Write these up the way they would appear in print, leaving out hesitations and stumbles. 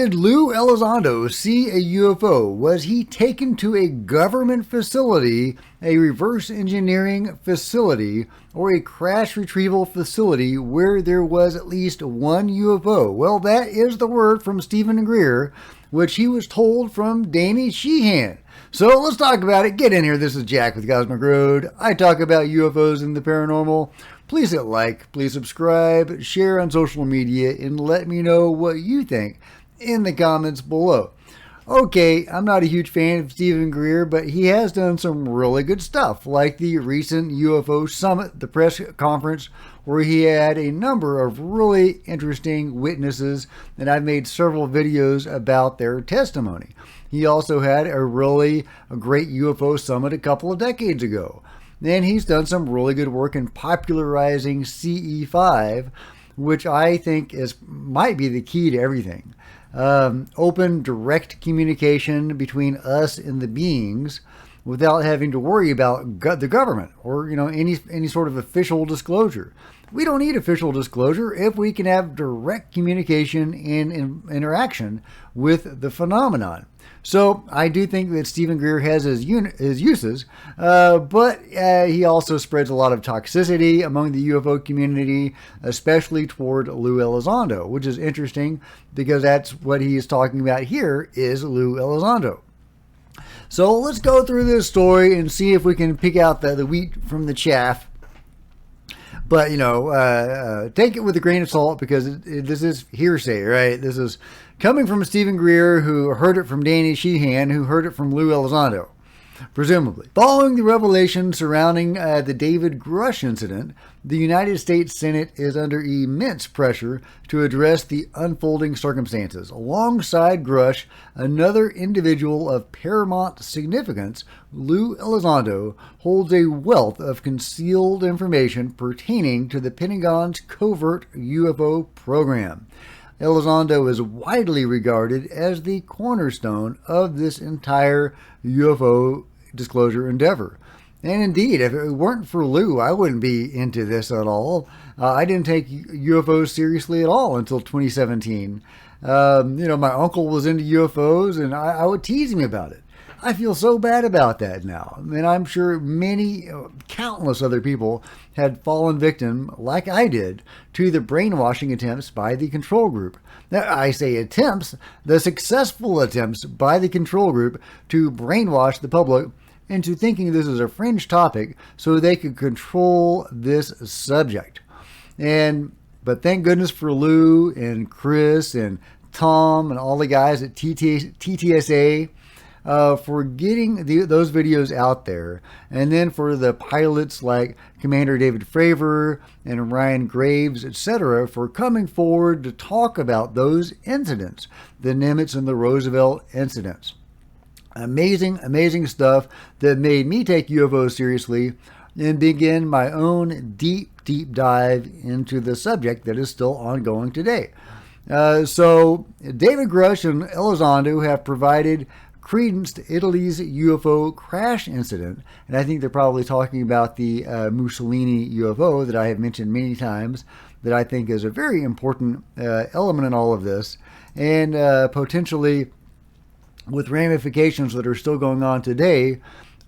Did Lou Elizondo see a UFO? Was he taken to a government facility, a reverse engineering facility, or a crash retrieval facility where there was at least one UFO? Well, that is the word from Stephen Greer, which he was told from Danny Sheehan. So let's talk about it. Get in here. This is Jack with Cosmic Road. I talk about UFOs and the paranormal. Please hit like, please subscribe, share on social media, and let me know what you think in the comments below. Okay, I'm not a huge fan of Stephen Greer, but he has done some really good stuff, like the recent UFO Summit, the press conference, where he had a number of really interesting witnesses, and I've made several videos about their testimony. He also had a great UFO Summit a couple of decades ago. And he's done some really good work in popularizing CE5, which I think might be the key to everything. Open, direct communication between us and the beings without having to worry about the government or any sort of official disclosure. We don't need official disclosure if we can have direct communication and interaction with the phenomenon. So I do think that Stephen Greer has his uses, but he also spreads a lot of toxicity among the UFO community, especially toward Lou Elizondo, which is interesting because that's what he is talking about here is Lou Elizondo. So let's go through this story and see if we can pick out the wheat from the chaff. But, take it with a grain of salt because this is hearsay, right? This is coming from Stephen Greer, who heard it from Danny Sheehan, who heard it from Lou Elizondo, presumably. Following the revelation surrounding the David Grush incident, the United States Senate is under immense pressure to address the unfolding circumstances. Alongside Grush, another individual of paramount significance, Lou Elizondo, holds a wealth of concealed information pertaining to the Pentagon's covert UFO program. Elizondo is widely regarded as the cornerstone of this entire UFO disclosure endeavor. And indeed, if it weren't for Lou, I wouldn't be into this at all. I didn't take UFOs seriously at all until 2017. My uncle was into UFOs, and I would tease him about it. I feel so bad about that now. And I'm sure countless other people had fallen victim, like I did, to the brainwashing attempts by the control group. Now, I say attempts, the successful attempts by the control group to brainwash the public into thinking this is a fringe topic so they could control this subject. But thank goodness for Lou and Chris and Tom and all the guys at TTSA for getting those videos out there, and then for the pilots like Commander David Fravor and Ryan Graves, etc., for coming forward to talk about those incidents, the Nimitz and the Roosevelt incidents. Amazing stuff that made me take UFOs seriously and begin my own deep dive into the subject that is still ongoing today. So David Grush and Elizondo have provided credence to Italy's UFO crash incident, and I think they're probably talking about the Mussolini UFO that I have mentioned many times, that I think is a very important element in all of this, and potentially with ramifications that are still going on today,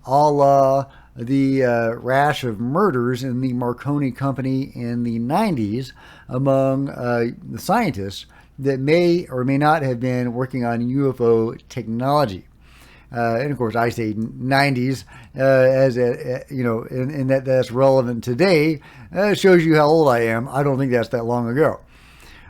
a la the rash of murders in the Marconi Company in the 90s among the scientists that may or may not have been working on UFO technology. And of course, I say 90s as and that's relevant today. Shows you how old I am. I don't think that's that long ago.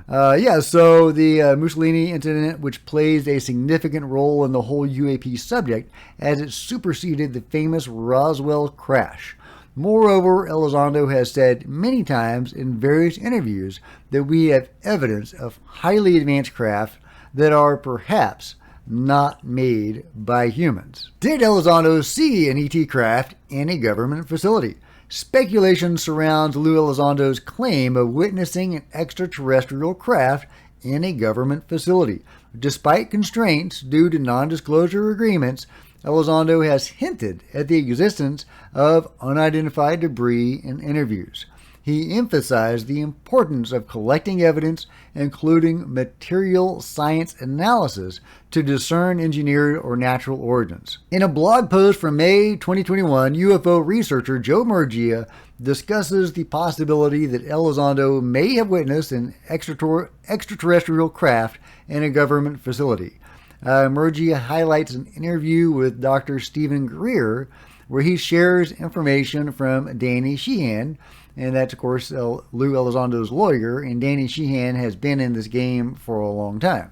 So the Mussolini incident, which plays a significant role in the whole U.A.P. subject, as it superseded the famous Roswell crash. Moreover, Elizondo has said many times in various interviews that we have evidence of highly advanced craft that are perhaps not made by humans. Did Elizondo see an ET craft in a government facility? Speculation surrounds Lou Elizondo's claim of witnessing an extraterrestrial craft in a government facility. Despite constraints due to non-disclosure agreements, Elizondo has hinted at the existence of unidentified debris in interviews. he emphasized the importance of collecting evidence, including material science analysis, to discern engineered or natural origins. In a blog post from May 2021, UFO researcher Joe Murgia discusses the possibility that Elizondo may have witnessed an extraterrestrial craft in a government facility. Murgia highlights an interview with Dr. Stephen Greer, where he shares information from Danny Sheehan, and that's, of course, Lou Elizondo's lawyer, and Danny Sheehan has been in this game for a long time.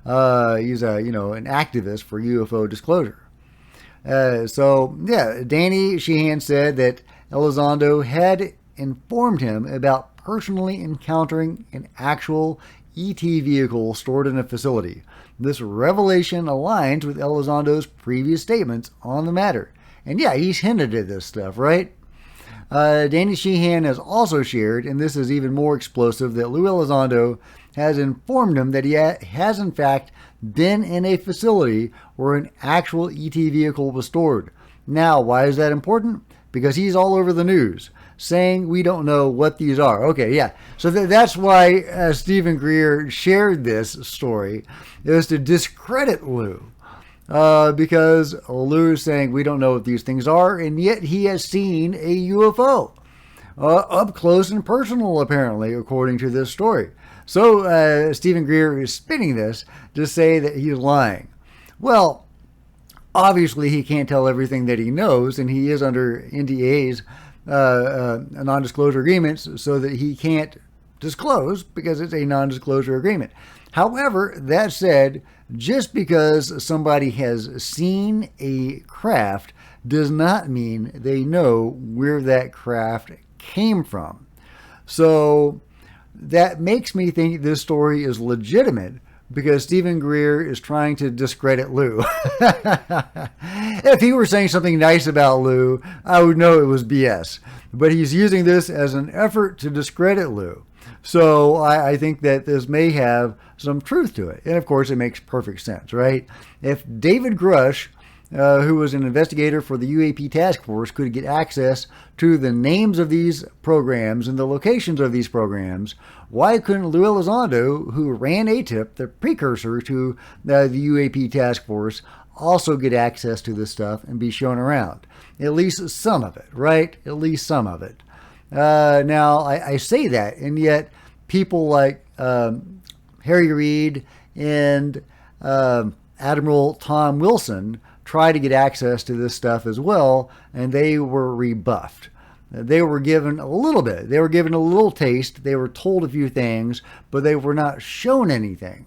He's an activist for UFO disclosure. Danny Sheehan said that Elizondo had informed him about personally encountering an actual ET vehicle stored in a facility. This revelation aligns with Elizondo's previous statements on the matter. And yeah, he's hinted at this stuff, right? Danny Sheehan has also shared, and this is even more explosive, that Lou Elizondo has informed him that he has in fact been in a facility where an actual ET vehicle was stored. Now, why is that important? Because he's all over the news saying we don't know what these are. Okay, yeah. So that's why Stephen Greer shared this story. It was to discredit Lou. Because Lou is saying we don't know what these things are, and yet he has seen a UFO up close and personal, apparently, according to this story. So Stephen Greer is spinning this to say that he's lying. Well, obviously he can't tell everything that he knows, and he is under NDAs, non-disclosure agreements, so that he can't disclose because it's a non-disclosure agreement. However, that said, just because somebody has seen a craft does not mean they know where that craft came from. So that makes me think this story is legitimate because Stephen Greer is trying to discredit Lou. If he were saying something nice about Lou, I would know it was BS. But he's using this as an effort to discredit Lou. So I think that this may have some truth to it. And of course, it makes perfect sense, right? If David Grush, who was an investigator for the U.A.P. task force, could get access to the names of these programs and the locations of these programs, why couldn't Lou Elizondo, who ran ATIP, the precursor to the U.A.P. task force, also get access to this stuff and be shown around? At least some of it, right? At least some of it. Now, I say that, and yet people like Harry Reid and Admiral Tom Wilson try to get access to this stuff as well, and they were rebuffed. They were given a little bit. They were given a little taste. They were told a few things, but they were not shown anything.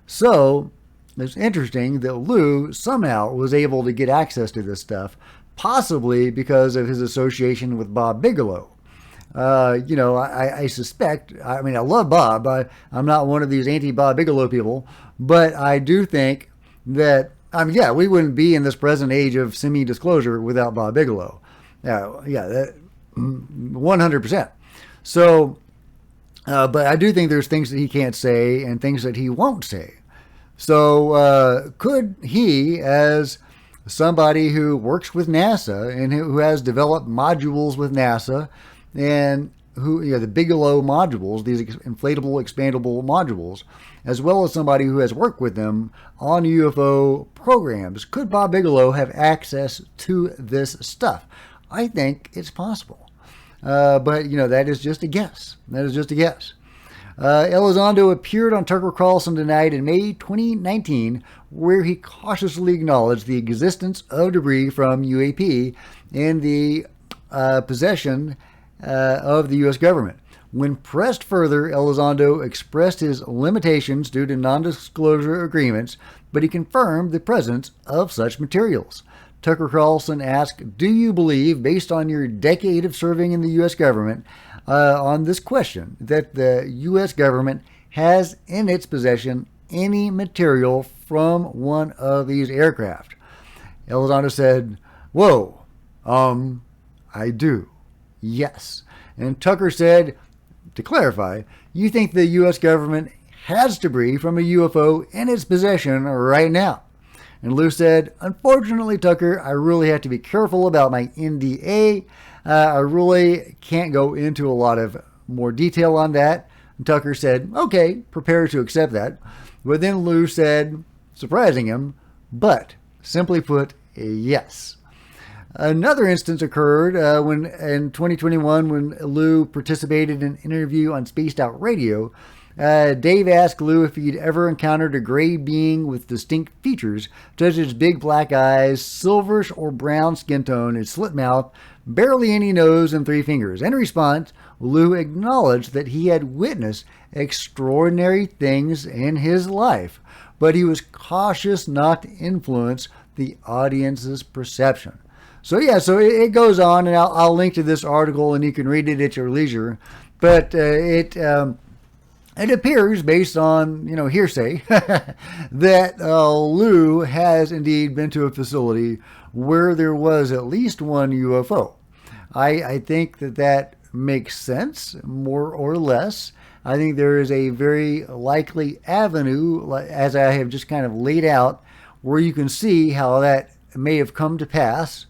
So it's interesting that Lou somehow was able to get access to this stuff, possibly because of his association with Bob Bigelow. I suspect, I mean, I love Bob. I'm not one of these anti-Bob Bigelow people, but I do think that, we wouldn't be in this present age of semi-disclosure without Bob Bigelow. That 100%. So, but I do think there's things that he can't say and things that he won't say. So, could he, as somebody who works with NASA and who has developed modules with NASA, and who, the Bigelow modules, these inflatable, expandable modules, as well as somebody who has worked with them on UFO programs, could Bob Bigelow have access to this stuff? I think it's possible. But, that is just a guess. Elizondo appeared on Tucker Carlson tonight in May 2019, where he cautiously acknowledged the existence of debris from UAP in the possession of the U.S. government. When pressed further, Elizondo expressed his limitations due to non-disclosure agreements, but he confirmed the presence of such materials. Tucker Carlson asked, "Do you believe, based on your decade of serving in the U.S. government, on this question, that the U.S. government has in its possession any material from one of these aircraft?" Elizondo said, "Whoa, I do. Yes." And Tucker said, to clarify, "You think the U.S. government has debris from a UFO in its possession right now?" And Lou said, "Unfortunately, Tucker, I really have to be careful about my NDA. I really can't go into a lot of more detail on that. And Tucker said, okay, prepare to accept that. But then Lou said, surprising him, but simply put, yes. Another instance occurred when in 2021 when Lou participated in an interview on Spaced Out Radio. Dave asked Lou if he'd ever encountered a gray being with distinct features, such as big black eyes, silverish or brown skin tone, a slit mouth, barely any nose, and 3 fingers. In response, Lou acknowledged that he had witnessed extraordinary things in his life, but he was cautious not to influence the audience's perception. So yeah, so it goes on, and I'll link to this article, and you can read it at your leisure. But it appears, based on hearsay, that Lou has indeed been to a facility where there was at least one UFO. I think that makes sense, more or less. I think there is a very likely avenue, as I have just kind of laid out, where you can see how that may have come to pass.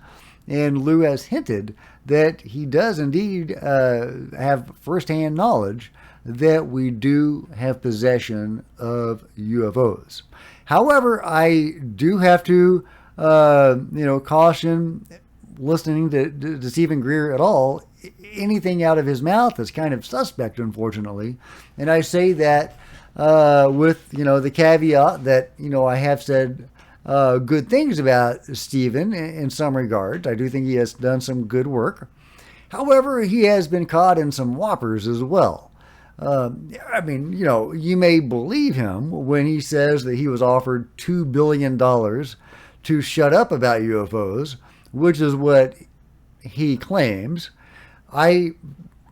And Lou has hinted that he does indeed have firsthand knowledge that we do have possession of UFOs. However, I do have to, caution listening to Stephen Greer at all. Anything out of his mouth is kind of suspect, unfortunately. And I say that with, the caveat that, I have said good things about Stephen in some regards. I do think he has done some good work. However, he has been caught in some whoppers as well. You may believe him when he says that he was offered $2 billion to shut up about UFOs, which is what he claims. I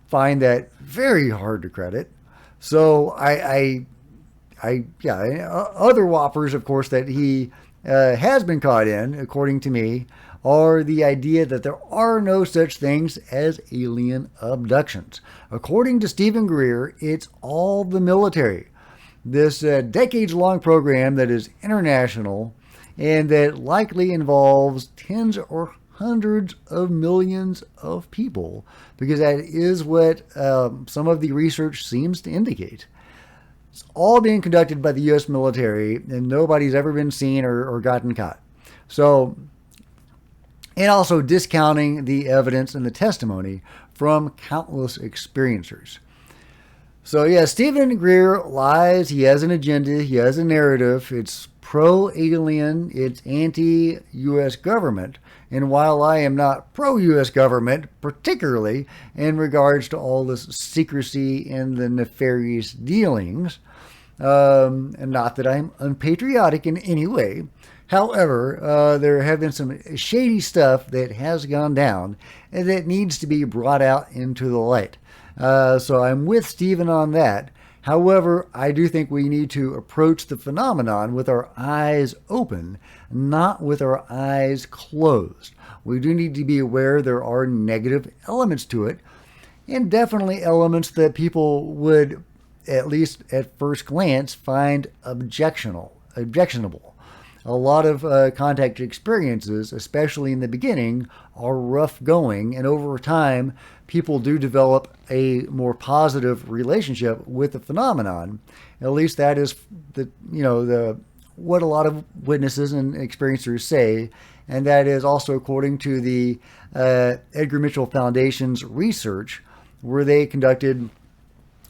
find that very hard to credit. So other whoppers, of course, that he has been caught in, according to me, are the idea that there are no such things as alien abductions. According to Stephen Greer, it's all the military. This decades-long program that is international and that likely involves tens or hundreds of millions of people, because that is what some of the research seems to indicate. It's all being conducted by the U.S. military, and nobody's ever been seen or gotten caught. So, and also discounting the evidence and the testimony from countless experiencers. So yeah, Stephen Greer lies. He has an agenda. He has a narrative. It's pro-alien. It's anti-U.S. government. And while I am not pro-U.S. government, particularly in regards to all this secrecy and the nefarious dealings, and not that I'm unpatriotic in any way, however, there have been some shady stuff that has gone down and that needs to be brought out into the light. So I'm with Stephen on that. However, I do think we need to approach the phenomenon with our eyes open, not with our eyes closed. We do need to be aware there are negative elements to it, and definitely elements that people would, at least at first glance, find objectionable. A lot of contact experiences, especially in the beginning, are rough going, and over time, people do develop a more positive relationship with the phenomenon. At least that is what a lot of witnesses and experiencers say, and that is also according to the Edgar Mitchell Foundation's research, where they conducted,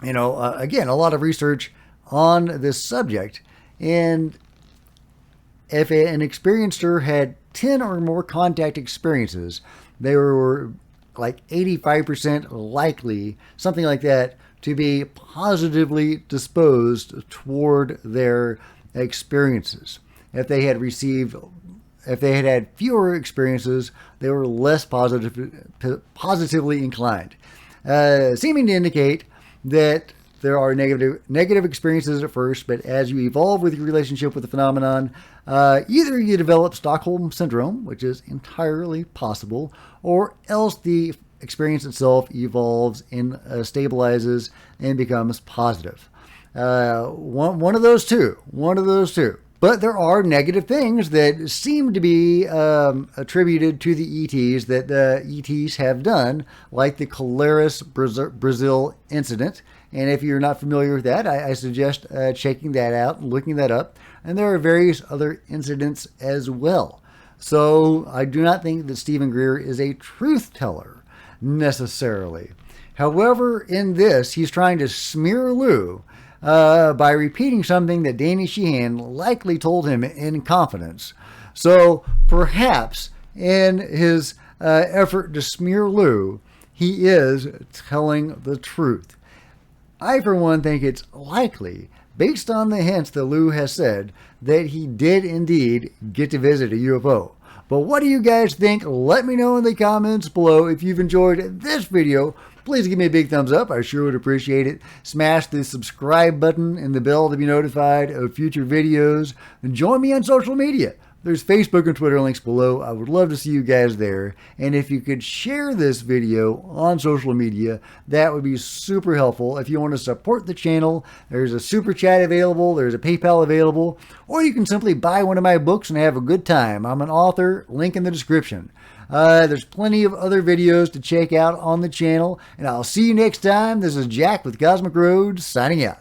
again, a lot of research on this subject. And if an experiencer had 10 or more contact experiences, they were like 85% likely, something like that, to be positively disposed toward their experiences. If they had had fewer experiences, they were less positively inclined, seeming to indicate that there are negative experiences at first, but as you evolve with your relationship with the phenomenon, either you develop Stockholm Syndrome, which is entirely possible, or else the experience itself evolves and stabilizes and becomes positive. One of those two. But there are negative things that seem to be attributed to the ETs that the ETs have done, like the Colares, Brazil incident. And if you're not familiar with that, I suggest checking that out and looking that up. And there are various other incidents as well. So I do not think that Stephen Greer is a truth teller necessarily. However, in this, he's trying to smear Lou by repeating something that Danny Sheehan likely told him in confidence. So perhaps in his effort to smear Lou, he is telling the truth. I, for one, think it's likely, based on the hints that Lou has said, that he did indeed get to visit a UFO. But what do you guys think? Let me know in the comments below. If you've enjoyed this video, please give me a big thumbs up. I sure would appreciate it. Smash the subscribe button and the bell to be notified of future videos. And join me on social media. There's Facebook and Twitter links below. I would love to see you guys there. And if you could share this video on social media, that would be super helpful. If you want to support the channel, there's a super chat available, there's a PayPal available, or you can simply buy one of my books and have a good time. I'm an author, link in the description. There's plenty of other videos to check out on the channel, and I'll see you next time. This is Jack with Cosmic Road, signing out.